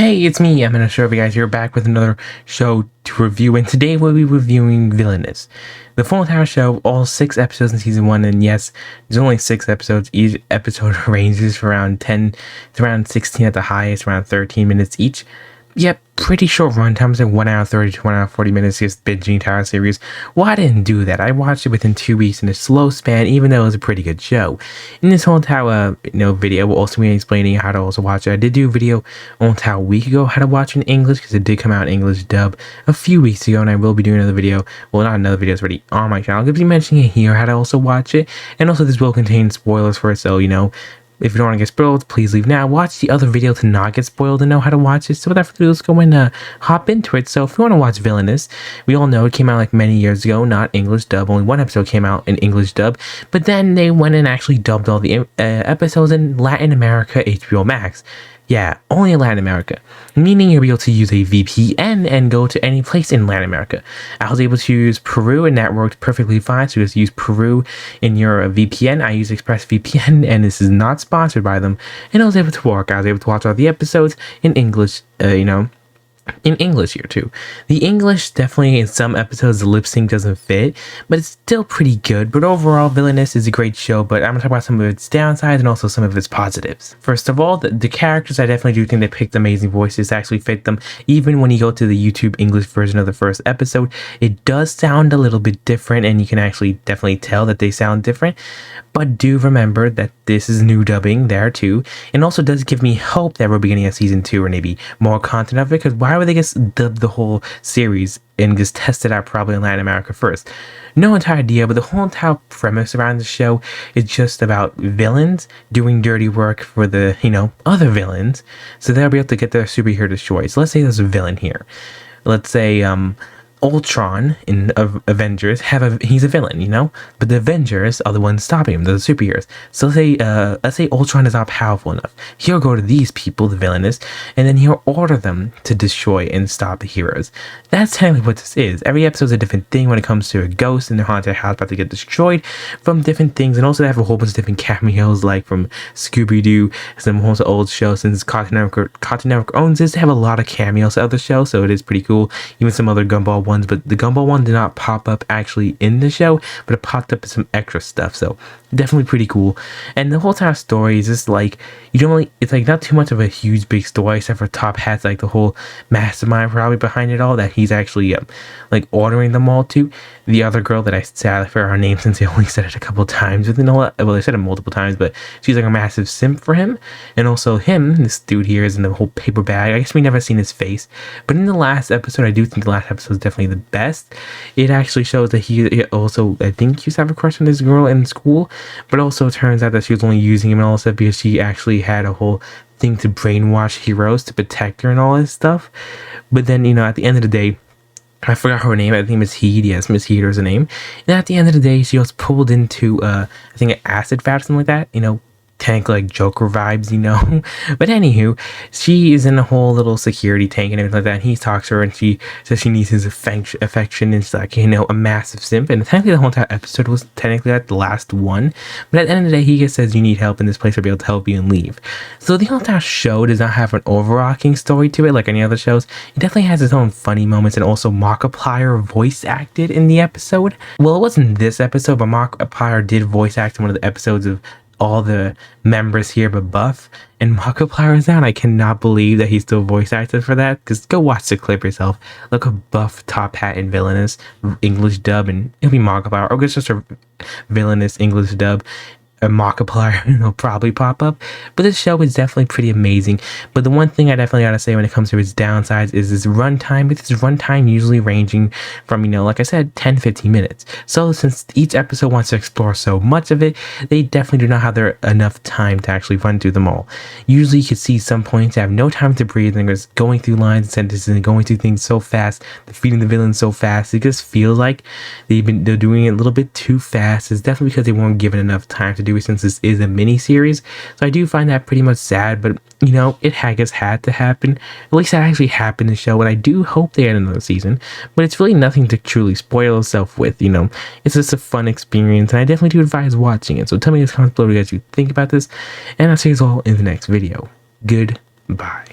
Hey, it's me, I'm gonna show you guys here back with another show to review, and today we'll be reviewing Villainous. The full entire show, all 6 episodes in season 1, and yes, there's only 6 episodes. Each episode ranges from around 10 to around 16 at the highest, around 13 minutes each. Yep, pretty short runtimes, like 1 hour 30 to 1 hour 40 minutes, just binging the entire series. Well, I didn't do that. I watched it within 2 weeks in a slow span, even though it was a pretty good show. In this whole entire video, we'll also be explaining how to also watch it. I did do a video a week ago how to watch it in English, because it did come out in English dub a few weeks ago, and I will be doing another video. Well, not another video, it's already on my channel. I'll be mentioning it here how to also watch it, and also this will contain spoilers for it, so if you don't want to get spoiled, please leave now. Watch the other video to not get spoiled and know how to watch it. So without further ado, let's go and hop into it. So if you want to watch Villainous, we all know it came out like many years ago, not English dub. Only 1 episode came out in English dub. But then they went and actually dubbed all the episodes in Latin America HBO Max. Yeah, only in Latin America, meaning you'll be able to use a VPN and go to any place in Latin America. I was able to use Peru, and that worked perfectly fine, so just use Peru in your VPN. I use ExpressVPN, and this is not sponsored by them, and I was able to work. I was able to watch all the episodes in English, in English here too. The English, definitely in some episodes the lip sync doesn't fit, but it's still pretty good. But overall, Villainous is a great show, but I'm gonna talk about some of its downsides and also some of its positives. First of all, the characters, I definitely do think they picked amazing voices to actually fit them. Even when you go to the YouTube English version of the first episode, it does sound a little bit different, and you can actually definitely tell that they sound different. But do remember that this is new dubbing there too, and also does give me hope that we're beginning a season 2 or maybe more content of it, because why would they just dub the whole series and just test it out probably in Latin America first? No entire idea, but the whole entire premise around the show is just about villains doing dirty work for the, other villains, so they'll be able to get their superhero destroyed. So let's say there's a villain here. Let's say, Ultron in Avengers he's a villain, but the Avengers are the ones stopping him, the superheroes. So let's say Ultron is not powerful enough. He'll go to these people, the Villainous, and then he'll order them to destroy and stop the heroes. That's technically what this is. Every episode's a different thing when it comes to a ghost in their haunted house about to get destroyed from different things, and also they have a whole bunch of different cameos, like from Scooby-Doo, some whole old shows. Since Cartoon Network owns this, they have a lot of cameos to other shows, so it is pretty cool. Even some other Gumball ones, but the Gumball one did not pop up actually in the show, but it popped up in some extra stuff, so definitely pretty cool. And the whole entire story is just like, it's like not too much of a huge big story, except for Top Hat's like the whole mastermind probably behind it all, that he's actually like ordering them all to. The other girl that I sadly forgot her name, since they only said it a couple times within well, they said it multiple times, but she's like a massive simp for him. And also this dude here is in the whole paper bag. I guess we never seen his face, but in the last episode, I do think the last episode is definitely the best. It actually shows that he also, I think, used to have a crush on this girl in school, but also it turns out that she was only using him and all this stuff because she actually had a whole thing to brainwash heroes to protect her and all this stuff. But then, at the end of the day, I forgot her name. I think Miss Heed. Yes, Miss Heed is her name. And at the end of the day, she was pulled into, I think, an acid vat or something like that. Tank like Joker vibes, But anywho, she is in a whole little security tank and everything like that. And he talks to her, and she says she needs his affection. And she's like, a massive simp. And technically, the whole entire episode was technically like the last one. But at the end of the day, he just says, "You need help, and this place will be able to help you," and leave. So the whole entire show does not have an overarching story to it like any other shows. It definitely has its own funny moments, and also Markiplier voice acted in the episode. Well, it wasn't this episode, but Markiplier did voice act in one of the episodes of all the members here but Buff, and Markiplier is out. I cannot believe that he's still voice acted for that, because go watch the clip yourself. Look at Buff, Top Hat, and Villainous English dub, and it'll be Markiplier, or it's just a Villainous English dub. A Markiplier probably pop up. But this show is definitely pretty amazing. But the one thing I definitely gotta say when it comes to its downsides is its runtime. With its runtime usually ranging from, like I said, 10-15 minutes. So since each episode wants to explore so much of it, they definitely do not have enough time to actually run through them all. Usually you can see some points that have no time to breathe, and they're just going through lines and sentences and going through things so fast, defeating the villain so fast. It just feels like they're doing it a little bit too fast. It's definitely because they weren't given enough time to do it, since this is a mini series. So I do find that pretty much sad, but it had to happen. At least that actually happened in the show, and I do hope they had another season. But it's really nothing to truly spoil itself with. It's just a fun experience, and I definitely do advise watching it. So tell me in the comments below what you guys think about this, and I'll see you all in the next video. Goodbye.